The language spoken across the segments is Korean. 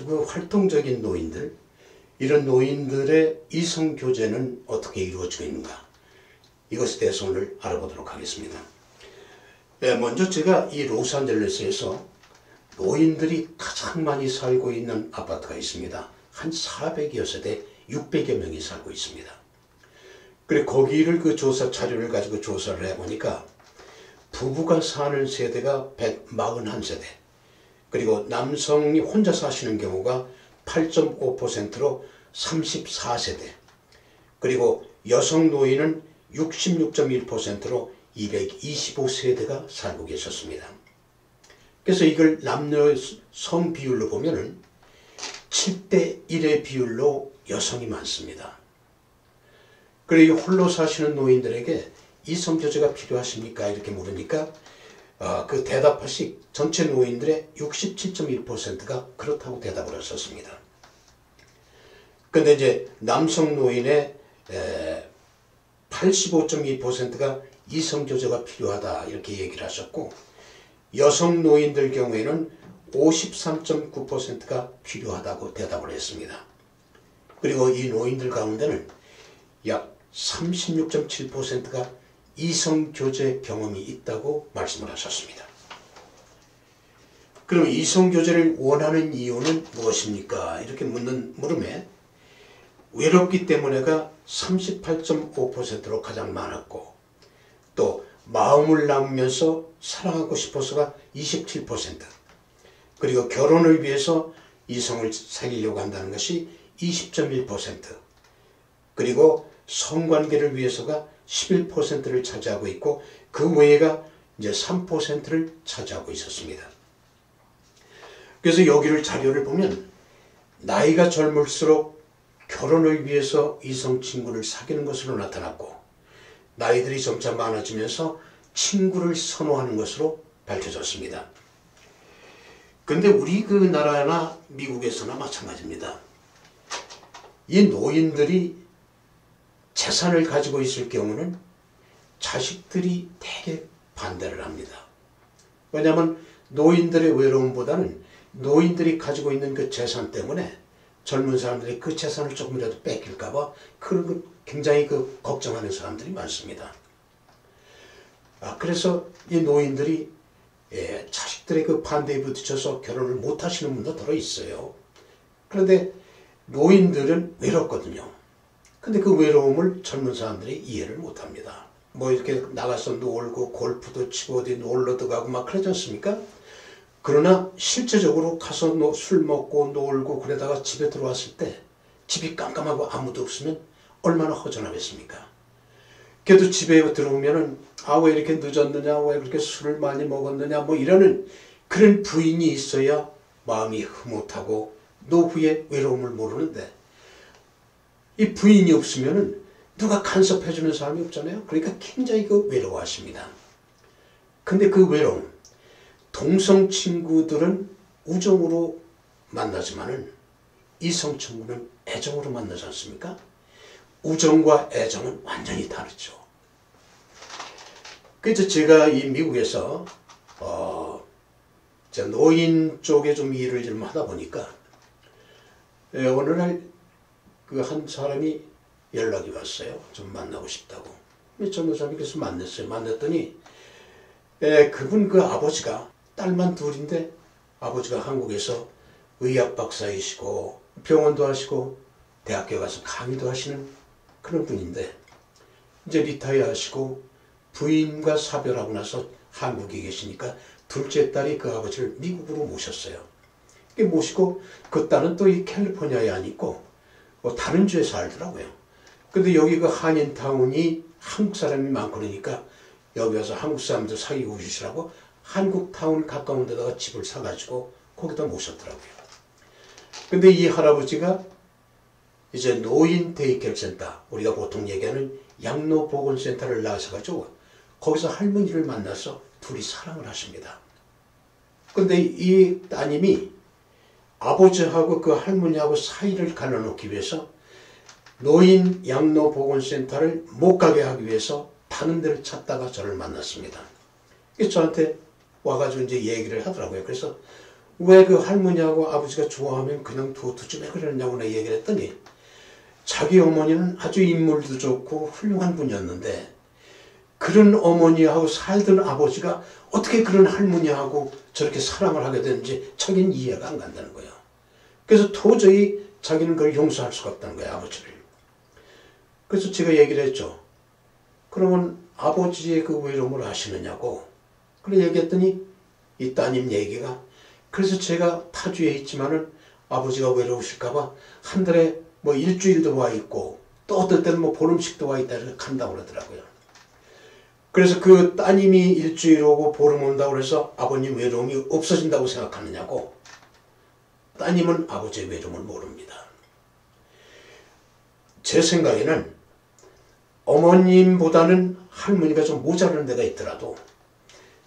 그 활동적인 노인들, 이런 노인들의 이성교제는 어떻게 이루어지고 있는가, 이것에 대해서 오늘 알아보도록 하겠습니다. 먼저 제가 이 로스앤젤레스에서 노인들이 가장 많이 살고 있는 아파트가 있습니다. 한 400여 세대, 600여 명이 살고 있습니다. 그래 거기를 그 조사 자료를 가지고 조사를 해보니까 부부가 사는 세대가 141세대, 그리고 남성이 혼자 사시는 경우가 8.5%로 34세대, 그리고 여성 노인은 66.1%로 225세대가 살고 계셨습니다. 그래서 이걸 남녀 성 비율로 보면은 7대 1의 비율로 여성이 많습니다. 그리고 홀로 사시는 노인들에게 이성교제가 필요하십니까? 이렇게 물으니까 그 대답하시 전체 노인들의 67.1%가 그렇다고 대답을 하셨습니다. 근데 이제 남성 노인의 85.2%가 이성교제가 필요하다 이렇게 얘기를 하셨고, 여성 노인들 경우에는 53.9%가 필요하다고 대답을 했습니다. 그리고 이 노인들 가운데는 약 36.7%가 이성교제 경험이 있다고 말씀을 하셨습니다. 그럼 이성교제를 원하는 이유는 무엇입니까? 이렇게 묻는 물음에 외롭기 때문에가 38.5%로 가장 많았고, 또 마음을 나누면서 사랑하고 싶어서가 27%, 그리고 결혼을 위해서 이성을 사귀려고 한다는 것이 20.1%, 그리고 성관계를 위해서가 11%를 차지하고 있고, 그 외가 이제 3%를 차지하고 있었습니다. 그래서 여기를 자료를 보면 나이가 젊을수록 결혼을 위해서 이성 친구를 사귀는 것으로 나타났고, 나이들이 점차 많아지면서 친구를 선호하는 것으로 밝혀졌습니다. 근데 우리 그 나라나 미국에서나 마찬가지입니다. 이 노인들이 재산을 가지고 있을 경우는 자식들이 되게 반대를 합니다. 왜냐하면 노인들의 외로움보다는 노인들이 가지고 있는 그 재산 때문에 젊은 사람들이 그 재산을 조금이라도 뺏길까봐 그런 거 굉장히 그 걱정하는 사람들이 많습니다. 그래서 이 노인들이 자식들의 그 반대에 부딪혀서 결혼을 못 하시는 분도 들어 있어요. 그런데 노인들은 외롭거든요. 근데 그 외로움을 젊은 사람들이 이해를 못 합니다. 뭐 이렇게 나가서 놀고 골프도 치고 어디 놀러도 가고 막 그러지 않습니까? 그러나 실제적으로 가서 술 먹고 놀고 그러다가 집에 들어왔을 때 집이 깜깜하고 아무도 없으면 얼마나 허전하겠습니까? 그래도 집에 들어오면은 왜 이렇게 늦었느냐, 왜 그렇게 술을 많이 먹었느냐, 뭐 이러는 그런 부인이 있어야 마음이 흐뭇하고 노후의 외로움을 모르는데, 이 부인이 없으면은 누가 간섭해주는 사람이 없잖아요. 그러니까 굉장히 그 외로워하십니다. 근데 그 외로움, 동성 친구들은 우정으로 만나지만은 이성 친구는 애정으로 만나지 않습니까? 우정과 애정은 완전히 다르죠. 그래서 제가 이 미국에서 노인 쪽에 좀 일을 좀 하다 보니까 어느 날 그 한 사람이 연락이 왔어요. 좀 만나고 싶다고. 젊은 사람이 그래서 만났어요. 만났더니 그분 그 아버지가 딸만 둘인데, 아버지가 한국에서 의학 박사이시고 병원도 하시고 대학교 가서 강의도 하시는 그런 분인데, 이제 리타이어 하시고 부인과 사별하고 나서 한국에 계시니까 둘째 딸이 그 아버지를 미국으로 모셨어요. 모시고 그 딸은 또 이 캘리포니아에 안 있고 다른 주에 살더라고요. 근데 여기 그 한인타운이 한국 사람이 많고 그러니까 여기 와서 한국 사람들 사귀고 계시라고 한국타운 가까운 데다가 집을 사가지고 거기다 모셨더라고요. 근데 이 할아버지가 이제 노인 데이케어 센터, 우리가 보통 얘기하는 양로보건센터를 나서가지고 거기서 할머니를 만나서 둘이 사랑을 하십니다. 근데 이 따님이 아버지하고 그 할머니하고 사이를 갈라놓기 위해서 노인 양로보건센터를 못 가게 하기 위해서 다른 데를 찾다가 저를 만났습니다. 그래서 저한테 와가지고 이제 얘기를 하더라고요. 그래서 왜 그 할머니하고 아버지가 좋아하면 그냥 두지 왜 그러냐고 내가 얘기를 했더니 자기 어머니는 아주 인물도 좋고 훌륭한 분이었는데 그런 어머니하고 살던 아버지가 어떻게 그런 할머니하고 저렇게 사랑을 하게 되는지 자기는 이해가 안 간다는 거예요. 그래서 도저히 자기는 그걸 용서할 수가 없다는 거예요, 아버지를. 그래서 제가 얘기를 했죠. 그러면 아버지의 그 외로움을 아시느냐고. 그래 얘기했더니 이 따님 얘기가 그래서 제가 타주에 있지만은 아버지가 외로우실까봐 한 달에 뭐 일주일도 와 있고 또 어떨 때는 뭐 보름씩도 와 있다 이렇게 간다고 그러더라고요. 그래서 그 따님이 일주일 오고 보름 온다고 그래서 아버님 외로움이 없어진다고 생각하느냐고. 따님은 아버지의 외로움을 모릅니다. 제 생각에는 어머님보다는 할머니가 좀 모자라는 데가 있더라도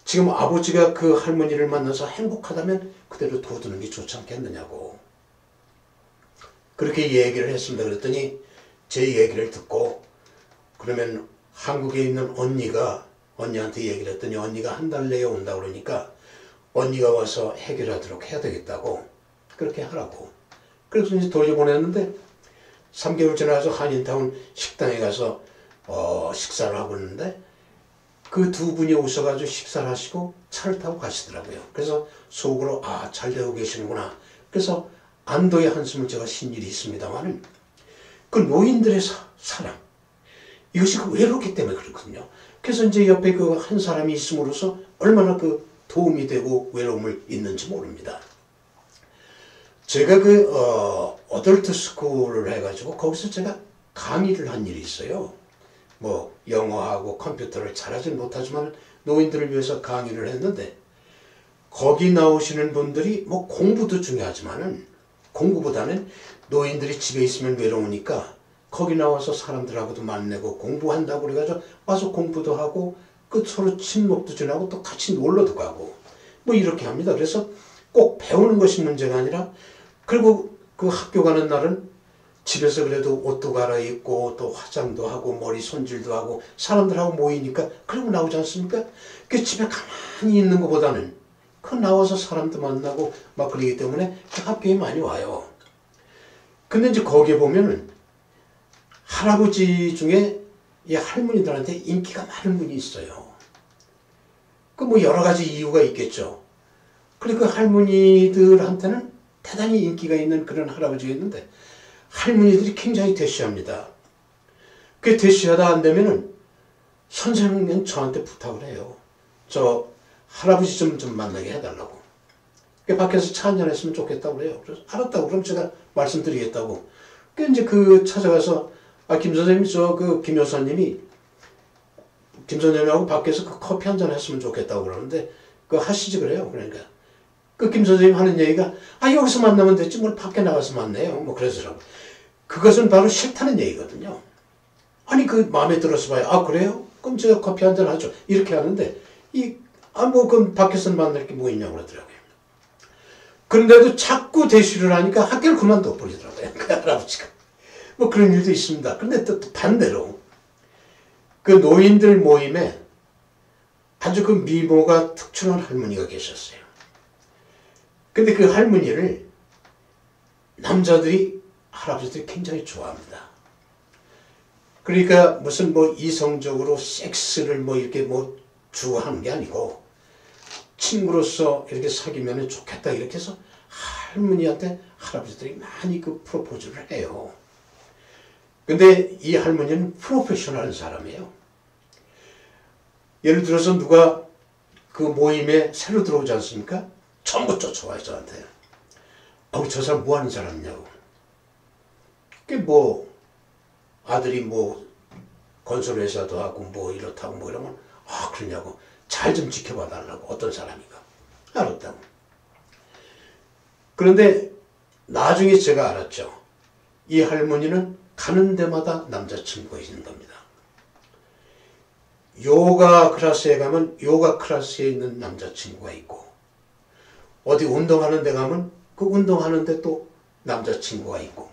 지금 아버지가 그 할머니를 만나서 행복하다면 그대로 둬두는 게 좋지 않겠느냐고. 그렇게 얘기를 했습니다. 그랬더니 제 얘기를 듣고 그러면 한국에 있는 언니한테 얘기를 했더니 언니가 한 달 내에 온다고 그러니까 언니가 와서 해결하도록 해야 되겠다고. 그렇게 하라고. 그래서 이제 돌려보냈는데 3개월 지나서 한인타운 식당에 가서 식사를 하고 있는데 그 두 분이 오셔가지고 식사를 하시고 차를 타고 가시더라고요. 그래서 속으로 잘 되고 계시는구나. 그래서 안도의 한숨을 제가 쉰 일이 있습니다만은 그 노인들의 사랑 이것이 그 외롭기 때문에 그렇거든요. 그래서 이제 옆에 그 한 사람이 있음으로써 얼마나 그 도움이 되고 외로움을 잊는지 모릅니다. 제가 그 어덜트 스쿨을 해가지고 거기서 제가 강의를 한 일이 있어요. 뭐 영어하고 컴퓨터를 잘하지는 못하지만 노인들을 위해서 강의를 했는데 거기 나오시는 분들이 뭐 공부도 중요하지만은 공부보다는 노인들이 집에 있으면 외로우니까 거기 나와서 사람들하고도 만나고 공부한다고 그래가지고 와서 공부도 하고 그 서로 친목도 지나고 또 같이 놀러도 가고 뭐 이렇게 합니다. 그래서 꼭 배우는 것이 문제가 아니라 그리고 그 학교 가는 날은 집에서 그래도 옷도 갈아입고 또 화장도 하고 머리 손질도 하고 사람들하고 모이니까 그러고 나오지 않습니까? 그 집에 가만히 있는 것보다는 그 나와서 사람도 만나고 막 그러기 때문에 그 학교에 많이 와요. 근데 이제 거기에 보면은 할아버지 중에 이 할머니들한테 인기가 많은 분이 있어요. 그 뭐 여러 가지 이유가 있겠죠. 그리고 그 할머니들한테는 대단히 인기가 있는 그런 할아버지가 있는데 할머니들이 굉장히 대쉬합니다. 그 대쉬하다 안 되면은 선생님은 저한테 부탁을 해요. 저 할아버지 좀 만나게 해달라고. 밖에서 차 한잔 했으면 좋겠다고 그래요. 그래서 알았다고 그럼 제가 말씀드리겠다고. 그 이제 그 찾아가서 김 선생님 김 여사님이 김 선생님하고 밖에서 그 커피 한잔 했으면 좋겠다고 그러는데 하시지 그래요. 그러니까 김 선생님 하는 얘기가 여기서 만나면 됐지 뭘 밖에 나가서 만나요. 뭐 그러더라고. 그것은 바로 싫다는 얘기거든요. 아니 그 마음에 들어서 봐요. 그래요? 그럼 제가 커피 한잔 하죠. 이렇게 하는데 그럼 밖에서 만날 게 뭐 있냐고 그러더라고요. 그런데도 자꾸 대시를 하니까 학교를 그만둬 버리더라고요. 그 할아버지가. 뭐 그런 일도 있습니다. 그런데 또 반대로 그 노인들 모임에 아주 그 미모가 특출한 할머니가 계셨어요. 근데 그 할머니를 남자들이 할아버지들이 굉장히 좋아합니다. 그러니까 무슨 뭐 이성적으로 섹스를 뭐 이렇게 뭐 주고하는 게 아니고 친구로서 이렇게 사귀면 좋겠다 이렇게 해서 할머니한테 할아버지들이 많이 그 프로포즈를 해요. 근데 이 할머니는 프로페셔널한 사람이에요. 예를 들어서 누가 그 모임에 새로 들어오지 않습니까? 전부 쫓아와요 저한테. 저 사람 뭐 하는 사람이냐고. 그게 뭐 아들이 뭐 건설회사도 하고 뭐 이렇다고 뭐 이러면 그러냐고. 잘 좀 지켜봐 달라고. 어떤 사람인가. 알았다고. 그런데 나중에 제가 알았죠. 이 할머니는 가는 데마다 남자친구가 있는 겁니다. 요가 클래스에 가면 요가 클래스에 있는 남자친구가 있고 어디 운동하는 데 가면 그 운동하는 데 또 남자친구가 있고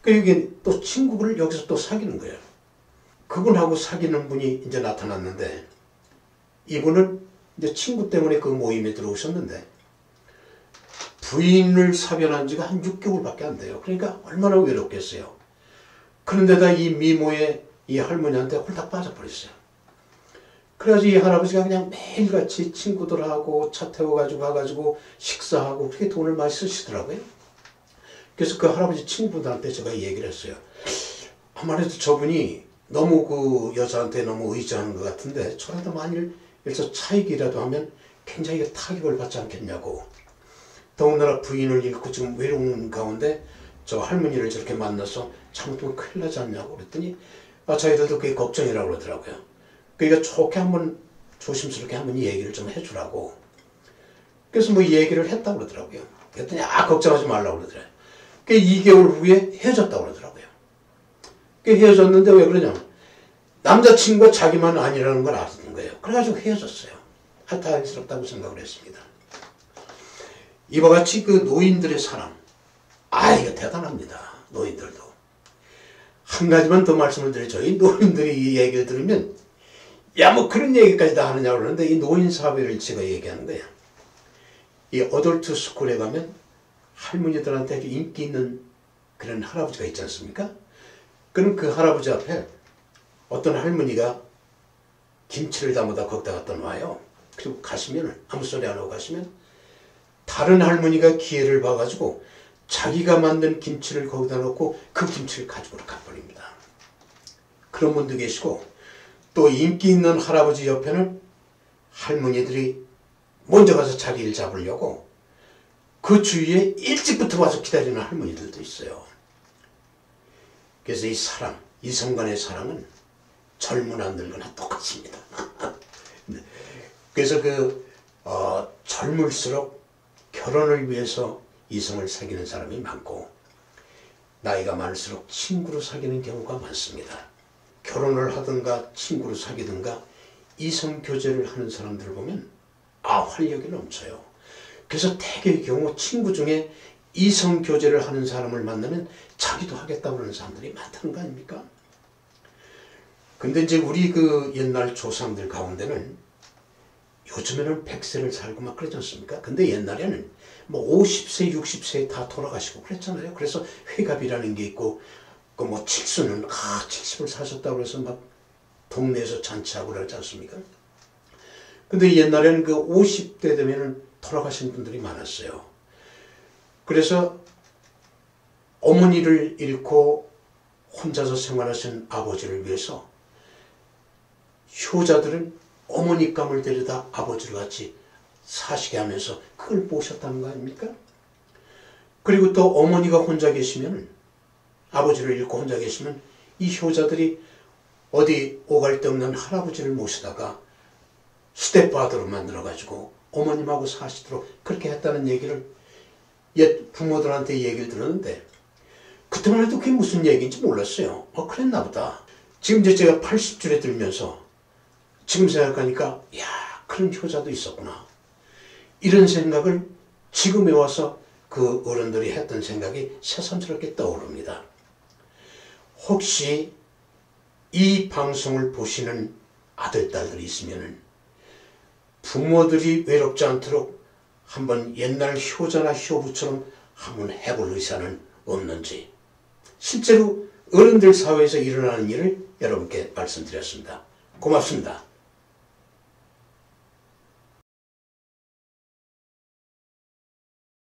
그리고 또 친구를 여기서 또 사귀는 거예요. 그분하고 사귀는 분이 이제 나타났는데 이분은 이제 친구 때문에 그 모임에 들어오셨는데 부인을 사별한 지가 한 6개월밖에 안 돼요. 그러니까 얼마나 외롭겠어요. 그런데다 이 미모의 이 할머니한테 홀딱 빠져버렸어요. 그래가지고 이 할아버지가 그냥 매일같이 친구들하고 차 태워가지고 가가지고 식사하고 그렇게 돈을 많이 쓰시더라고요. 그래서 그 할아버지 친구들한테 제가 얘기를 했어요. 아무래도 저분이 너무 그 여자한테 너무 의지하는 것 같은데 저라도 만일 여기서 차익이라도 하면 굉장히 타격을 받지 않겠냐고. 더군다나 부인을 잃고 지금 외로운 가운데 저 할머니를 저렇게 만나서 잘못하면 큰일 나지 않냐고 그랬더니 저희들도 그게 걱정이라고 그러더라고요. 그러니까 좋게 한번 조심스럽게 한번 얘기를 좀 해주라고. 그래서 뭐 얘기를 했다고 그러더라고요. 그랬더니 걱정하지 말라고 그러더라고요. 2개월 후에 헤어졌다고 그러더라고요. 헤어졌는데 왜 그러냐면 남자친구가 자기만 아니라는 걸 알았던 거예요. 그래가지고 헤어졌어요. 다행스럽다고 생각을 했습니다. 이와 같이 그 노인들의 사랑, 이거 대단합니다. 노인들도. 한 가지만 더 말씀을 드리죠. 이 노인들이 이 얘기를 들으면 뭐 그런 얘기까지 다 하느냐고 그러는데 이 노인 사회를 제가 얘기하는 거예요. 이 어덜트 스쿨에 가면 할머니들한테 인기 있는 그런 할아버지가 있지 않습니까? 그럼 그 할아버지 앞에 어떤 할머니가 김치를 담아다 거기다 갖다 놔요. 그리고 가시면 아무 소리 안 하고 가시면 다른 할머니가 기회를 봐가지고 자기가 만든 김치를 거기다 놓고 그 김치를 가지고 가버립니다. 그런 분도 계시고 또 인기 있는 할아버지 옆에는 할머니들이 먼저 가서 자리를 잡으려고 그 주위에 일찍부터 와서 기다리는 할머니들도 있어요. 그래서 이 사랑, 이성 간의 사랑은 젊으나 늙으나 똑같습니다. 그래서 젊을수록 결혼을 위해서 이성을 사귀는 사람이 많고 나이가 많을수록 친구로 사귀는 경우가 많습니다. 결혼을 하든가 친구로 사귀든가 이성 교제를 하는 사람들을 보면 활력이 넘쳐요. 그래서 대개의 경우 친구 중에 이성 교제를 하는 사람을 만나면 자기도 하겠다고 하는 사람들이 많다는 거 아닙니까? 근데 이제 우리 그 옛날 조상들 가운데는 요즘에는 100세를 살고 막 그러지 않습니까? 근데 옛날에는 뭐 50세, 60세에 다 돌아가시고 그랬잖아요. 그래서 회갑이라는 게 있고, 그 뭐 칠수는 70을 사셨다고 해서 막 동네에서 잔치하고 그러지 않습니까? 근데 옛날에는 그 50대 되면은 돌아가신 분들이 많았어요. 그래서 어머니를 잃고 혼자서 생활하신 아버지를 위해서 효자들은 어머니감을 데려다 아버지를 같이 사시게 하면서 그걸 모셨다는 거 아닙니까? 그리고 또 어머니가 혼자 계시면, 아버지를 잃고 혼자 계시면 이 효자들이 어디 오갈 데 없는 할아버지를 모시다가 스텝파더로 만들어가지고 어머님하고 사시도록 그렇게 했다는 얘기를 옛 부모들한테 얘기를 들었는데 그때만 해도 그게 무슨 얘기인지 몰랐어요. 그랬나 보다. 지금 이제 제가 80줄에 들면서 지금 생각하니까 그런 효자도 있었구나. 이런 생각을 지금에 와서 그 어른들이 했던 생각이 새삼스럽게 떠오릅니다. 혹시 이 방송을 보시는 아들, 딸들이 있으면 부모들이 외롭지 않도록 한번 옛날 효자나 효부처럼 한번 해볼 의사는 없는지, 실제로 어른들 사회에서 일어나는 일을 여러분께 말씀드렸습니다. 고맙습니다.